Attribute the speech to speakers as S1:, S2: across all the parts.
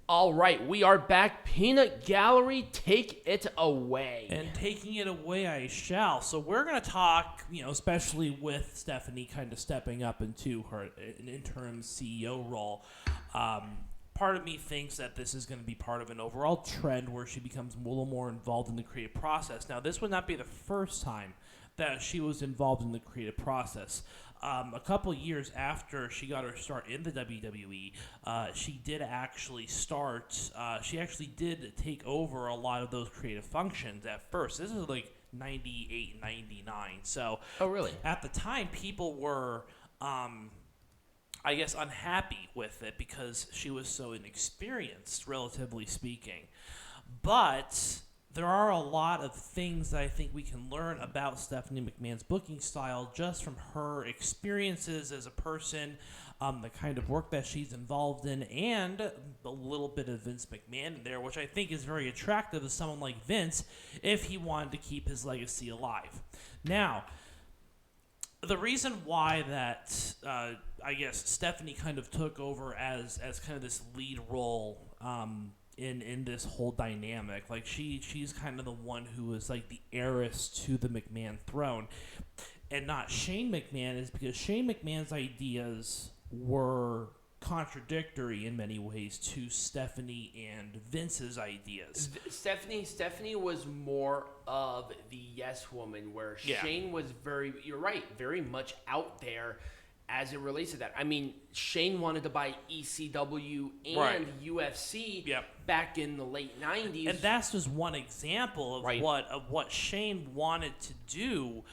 S1: All right, we are back. Peanut Gallery, take it away.
S2: And taking it away I shall. So we're going to talk, especially with Stephanie kind of stepping up into her an interim CEO role. Part of me thinks that this is going to be part of an overall trend where she becomes a little more involved in the creative process. Now, this would not be the first time that she was involved in the creative process. A couple years after she got her start in the WWE, she did actually she actually did take over a lot of those creative functions at first. This is like 98, 99. So,
S1: oh, really?
S2: At the time, people were, I guess, unhappy with it because she was so inexperienced, relatively speaking. But there are a lot of things that I think we can learn about Stephanie McMahon's booking style just from her experiences as a person, the kind of work that she's involved in, and a little bit of Vince McMahon in there, which I think is very attractive to someone like Vince if he wanted to keep his legacy alive. Now, the reason why that, I guess, Stephanie kind of took over as kind of this lead role in this whole dynamic. Like she's kind of the one who is like the heiress to the McMahon throne, and not Shane McMahon, is because Shane McMahon's ideas were contradictory in many ways to Stephanie and Vince's ideas.
S1: Stephanie was more of the yes woman, where Shane was you're right, very much out there as it relates to that. I mean, Shane wanted to buy ECW and UFC back in the late 90s.
S2: And that's just one example of what Shane wanted to do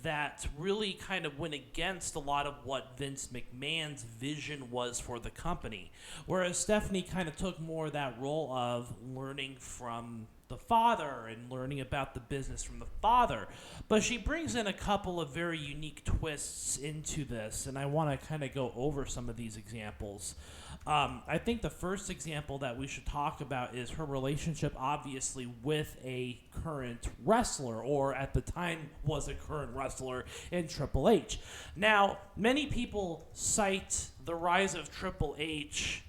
S2: that really kind of went against a lot of what Vince McMahon's vision was for the company. Whereas Stephanie kind of took more of that role of learning from the father and learning about the business from the father. But she brings in a couple of very unique twists into this, and I want to kind of go over some of these examples. I think the first example that we should talk about is her relationship, obviously, with a current wrestler, or at the time was a current wrestler in Triple H. Now, many people cite the rise of Triple H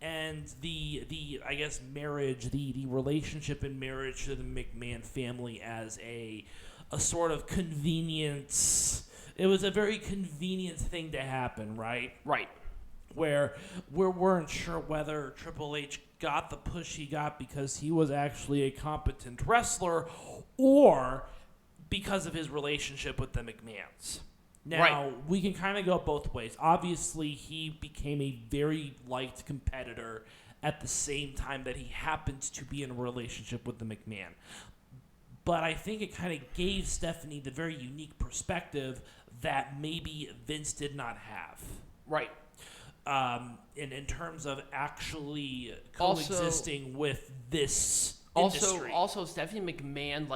S2: and the I guess marriage, the relationship and marriage to the McMahon family as a sort of convenience. It was a very convenient thing to happen, right?
S1: Right.
S2: Where we weren't sure whether Triple H got the push he got because he was actually a competent wrestler or because of his relationship with the McMahons. Now, we can kind of go both ways. Obviously, he became a very liked competitor at the same time that he happened to be in a relationship with the McMahon. But I think it kind of gave Stephanie the very unique perspective that maybe Vince did not have.
S1: Right.
S2: In terms of actually coexisting with this industry.
S1: Also, Stephanie McMahon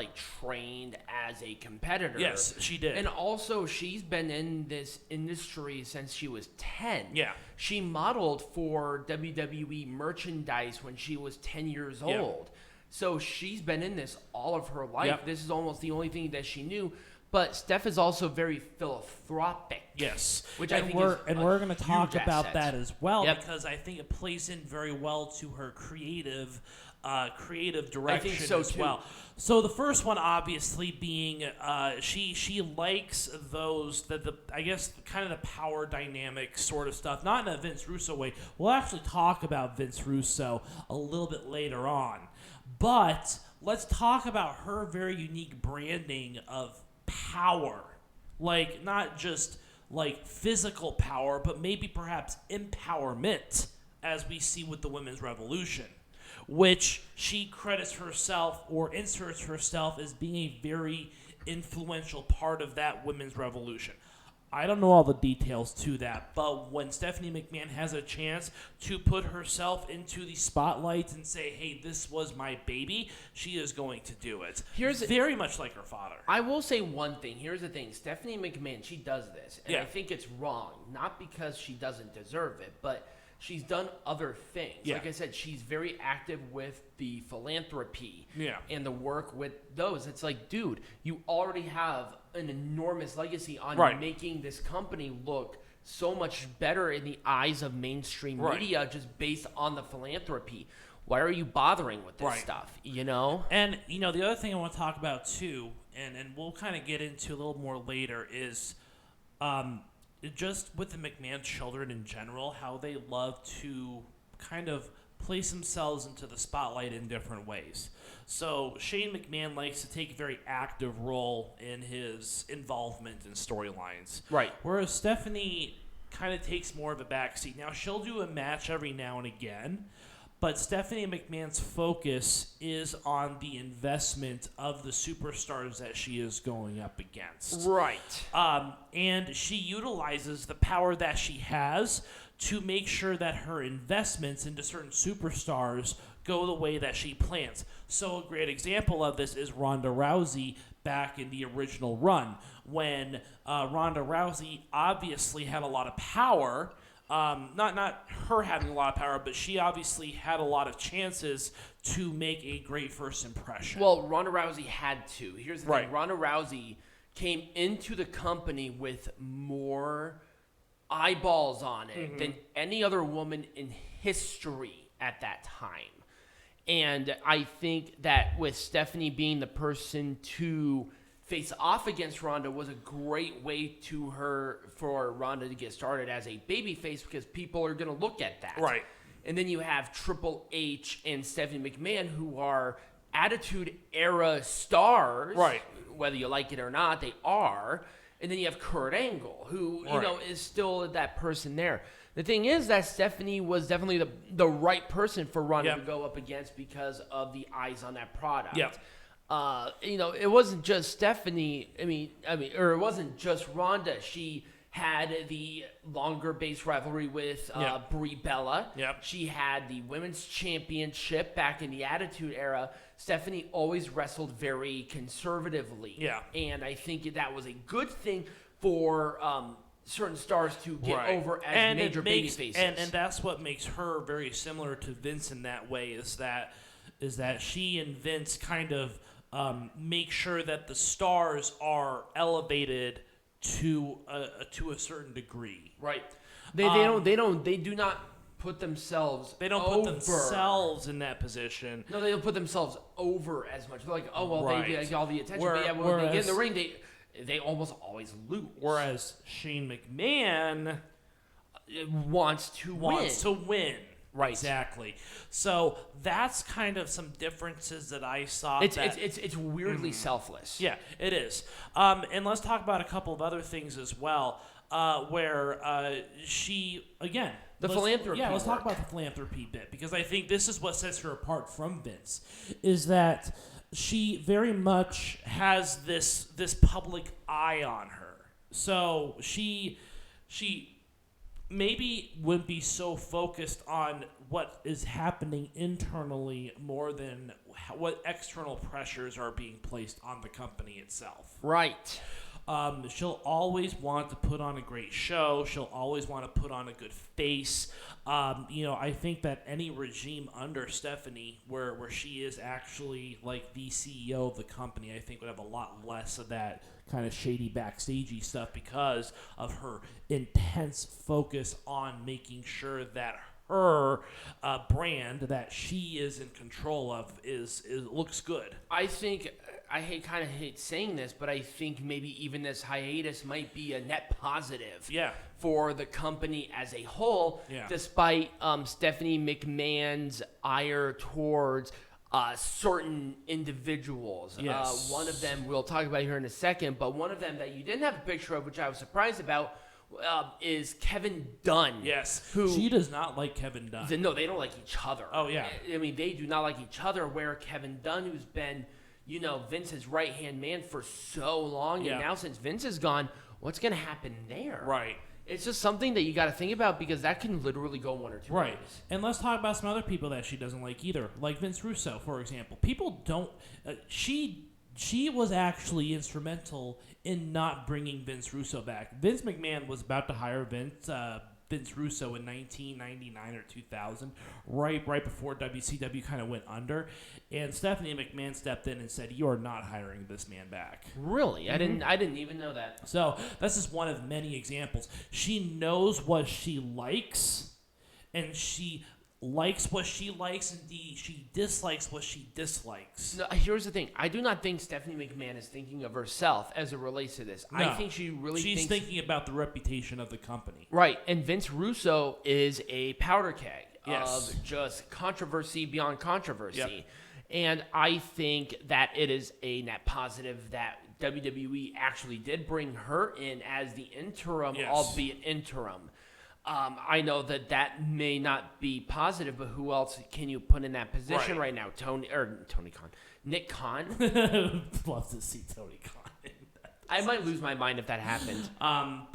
S1: trained as a competitor.
S2: Yes, she did.
S1: And also, she's been in this industry since she was 10.
S2: Yeah.
S1: She modeled for WWE merchandise when she was 10 years old. So she's been in this all of her life.
S2: Yep.
S1: This is almost the only thing that she knew. But Steph is also very philanthropic.
S2: Yes,
S1: which
S2: we're going to talk about
S1: asset.
S2: that as well because I think it plays in very well to her creative direction as well. So the first one, obviously, being she likes those the I guess kind of the power dynamic sort of stuff, not in a Vince Russo way. We'll actually talk about Vince Russo a little bit later on, but let's talk about her very unique branding of power, not just physical power, but maybe perhaps empowerment, as we see with the women's revolution, which she credits herself or inserts herself as being a very influential part of that women's revolution. I don't know all the details to that, but when Stephanie McMahon has a chance to put herself into the spotlight and say, hey, this was my baby, she is going to do it. Very much like her father.
S1: I will say one thing. Here's the thing. Stephanie McMahon, she does this, and I think it's wrong. Not because she doesn't deserve it, but she's done other things.
S2: Yeah.
S1: Like I said, she's very active with the philanthropy and the work with those. It's like, dude, you already have an enormous legacy on making this company look so much better in the eyes of mainstream media just based on the philanthropy. Why are you bothering with this stuff, you know?
S2: And, you know, the other thing I want to talk about, too, and we'll kind of get into a little more later, is just with the McMahon children in general, how they love to kind of place themselves into the spotlight in different ways. So Shane McMahon likes to take a very active role in his involvement in storylines.
S1: Right.
S2: Whereas Stephanie kind of takes more of a backseat. Now, she'll do a match every now and again, but Stephanie McMahon's focus is on the investment of the superstars that she is going up against.
S1: Right.
S2: And she utilizes the power that she has to make sure that her investments into certain superstars go the way that she plans. So a great example of this is Ronda Rousey back in the original run, when Ronda Rousey obviously had a lot of power. Not her having a lot of power, but she obviously had a lot of chances to make a great first impression.
S1: Well, Ronda Rousey had to. Here's the thing. Ronda Rousey came into the company with more eyeballs on it than any other woman in history at that time. And I think that with Stephanie being the person to face off against Ronda was a great way for Ronda to get started as a babyface, because people are going to look at that.
S2: Right.
S1: And then you have Triple H and Stephanie McMahon, who are Attitude Era stars.
S2: Right.
S1: Whether you like it or not, they are. And then you have Kurt Angle, who, you know, is still that person there. The thing is that Stephanie was definitely the right person for Ronda to go up against because of the eyes on that product.
S2: Yep.
S1: You know, it wasn't just Stephanie. Or it wasn't just Ronda. She had the longer base rivalry with Brie Bella.
S2: Yep.
S1: She had the women's championship back in the Attitude Era. Stephanie always wrestled very conservatively.
S2: Yeah.
S1: And I think that was a good thing for certain stars to get over as major baby faces.
S2: And that's what makes her very similar to Vince in that way, is that she and Vince kind of make sure that the stars are elevated to a certain degree.
S1: Right. They do not put themselves
S2: They don't put themselves in that position.
S1: No, they don't put themselves over as much. They're like, oh, well, they get all the attention. But when they get in the ring, they almost always lose.
S2: Whereas Shane McMahon
S1: wants to
S2: win.
S1: Right.
S2: Exactly. So that's kind of some differences that I saw.
S1: It's weirdly selfless.
S2: Yeah, it is. And let's talk about a couple of other things as well, where she, again...
S1: philanthropy.
S2: Yeah, let's talk about the philanthropy bit, because I think this is what sets her apart from Vince, is that she very much has this public eye on her. So she maybe wouldn't be so focused on what is happening internally more than what external pressures are being placed on the company itself.
S1: Right.
S2: She'll always want to put on a great show. She'll always want to put on a good face. I think that any regime under Stephanie, where she is actually like the CEO of the company, I think would have a lot less of that kind of shady backstagey stuff, because of her intense focus on making sure that her brand that she is in control of is looks good.
S1: I think I hate saying this, but I think maybe even this hiatus might be a net positive for the company as a whole, despite Stephanie McMahon's ire towards certain individuals.
S2: Yes.
S1: One of them we'll talk about here in a second, but one of them that you didn't have a picture of, which I was surprised about, is Kevin Dunn.
S2: Yes.
S1: Who
S2: she does not like Kevin Dunn.
S1: No, they don't like each other.
S2: Oh, yeah.
S1: I mean, they do not like each other, where Kevin Dunn, who's been, Vince's right-hand man for so long, and now since Vince is gone, what's going to happen there?
S2: Right.
S1: It's just something that you got to think about, because that can literally go one or two ways.
S2: And let's talk about some other people that she doesn't like either, like Vince Russo, for example. People don't... She was actually instrumental in not bringing Vince Russo back. Vince McMahon was about to hire Vince Vince Russo in 1999 or 2000, right before WCW kind of went under, and Stephanie McMahon stepped in and said, "You are not hiring this man back."
S1: Really? Mm-hmm. I didn't even know that.
S2: So that's just one of many examples. She knows what she likes, and she likes what she likes, and she dislikes what she dislikes.
S1: No, here's the thing. I do not think Stephanie McMahon is thinking of herself as it relates to this.
S2: No,
S1: I think she's
S2: thinking about the reputation of the company.
S1: Right, and Vince Russo is a powder keg
S2: Yes.
S1: of just controversy beyond controversy.
S2: Yep.
S1: And I think that it is a net positive that WWE actually did bring her in as the interim,
S2: Yes.
S1: albeit interim. I know that may not be positive, but who else can you put in that position right now? Nick Khan.
S2: Love to see Tony Khan.
S1: I might lose my mind if that happened.
S2: I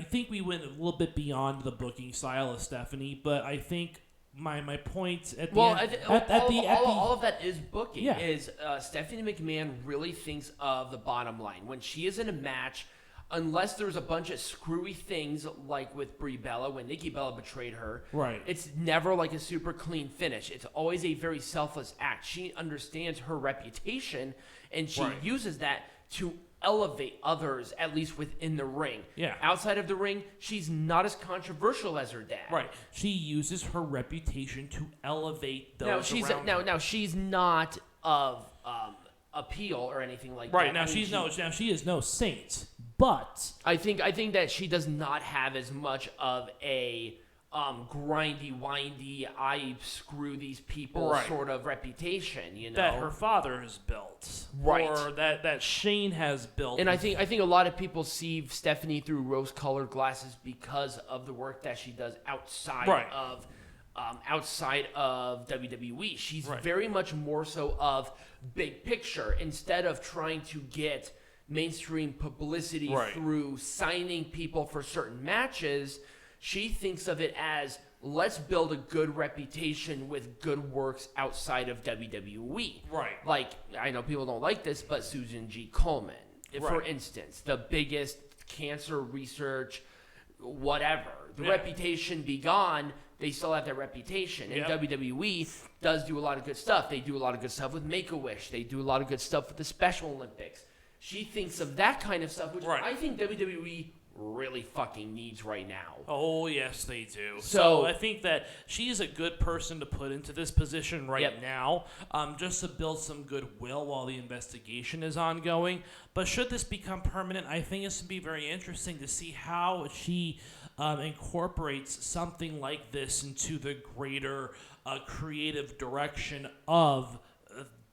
S2: think we went a little bit beyond the booking style of Stephanie, but I think my point at the end,
S1: all of that is booking.
S2: Yeah.
S1: Is Stephanie McMahon really thinks of the bottom line when she is in a match? Unless there's a bunch of screwy things like with Brie Bella when Nikki Bella betrayed her,
S2: right?
S1: It's never like a super clean finish. It's always a very selfless act. She understands her reputation, and she uses that to elevate others, at least within the ring.
S2: Yeah.
S1: Outside of the ring, she's not as controversial as her dad.
S2: Right. She uses her reputation to elevate those around her.
S1: Now she's not of appeal or anything like
S2: right.
S1: that.
S2: Now she is no saint, but
S1: I think that she does not have as much of a grindy, windy, I screw these people sort of reputation, you know,
S2: that her father has built, or that Shane has built.
S1: And I think a lot of people see Stephanie through rose-colored glasses because of the work that she does outside of WWE. She's very much more so of big picture instead of trying to get mainstream publicity through signing people for certain matches. She thinks of it as, let's build a good reputation with good works outside of WWE.
S2: Right.
S1: Like, I know people don't like this, but Susan G. Coleman, for instance, the biggest cancer research, whatever. The reputation be gone, they still have their reputation. And WWE does do a lot of good stuff. They do a lot of good stuff with Make-A-Wish. They do a lot of good stuff with the Special Olympics. She thinks of that kind of stuff, which I think WWE really fucking needs right now.
S2: Oh, yes, they do. So I think that she's a good person to put into this position now, just to build some goodwill while the investigation is ongoing. But should this become permanent, I think it's going to be very interesting to see how she incorporates something like this into the greater creative direction of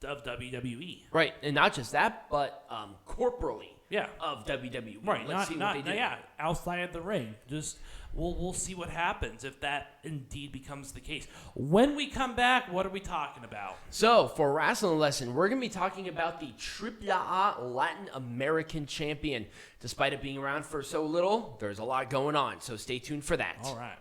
S2: WWE.
S1: Right, and not just that, but corporally of WWE.
S2: Right,
S1: Let's see what they do.
S2: Outside of the ring. Just we'll see what happens if that indeed becomes the case. When we come back, what are we talking about?
S1: So, for Wrestling Lesson, we're going to be talking about the AAA Latin American Champion. Despite it being around for so little, there's a lot going on, so stay tuned for that.
S2: All right.